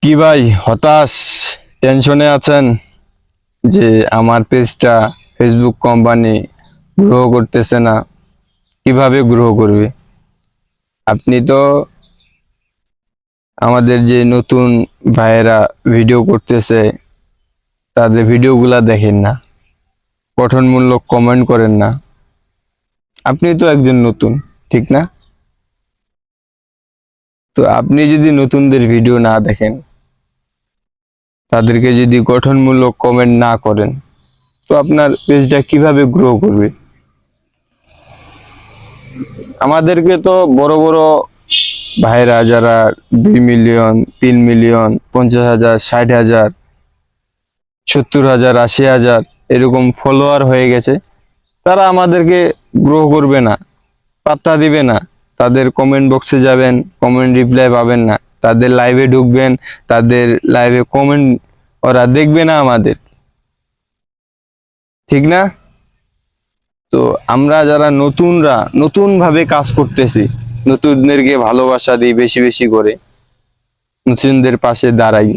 কি ভাই, হতাশ, টেনশনে আছেন যে আমার পেজটা ফেসবুক কোম্পানি গ্রো করতেছে না? কিভাবে গ্রো করবে? আপনি তো আমাদের যে নতুন ভাইয়েরা ভিডিও করতেছে তাদের ভিডিওগুলা দেখেন না, গঠনমূলক কমেন্ট করেন না। আপনি তো একজন নতুন, ঠিক না? তো আপনি যদি নতুনদের ভিডিও না দেখেন, তাদেরকে যদি গঠনমূলক কমেন্ট না করেন, তো আপনার পেজটা কিভাবে গ্রো করবে? আমাদেরকে তো বড় বড় ভাইরা যারা 2 মিলিয়ন, 3 মিলিয়ন, 50,000, 60,000, 70,000, 80,000 এরকম ফলোয়ার হয়ে গেছে, তারা আমাদেরকে গ্রো করবে না, পাত্তা দিবে না। তাদের কমেন্ট বক্সে যাবেন, কমেন্ট রিপ্লাই পাবেন না। তাদের লাইভে ঢুকবেন, তাদের লাইভে কমেন্ট ওরা দেখবে না আমাদের, ঠিক না? তো আমরা যারা নতুনরা নতুন ভাবে কাজ করতেছি, নতুনদেরকে ভালোবাসা দিই বেশি বেশি করে, নতুনদের পাশে দাঁড়াই,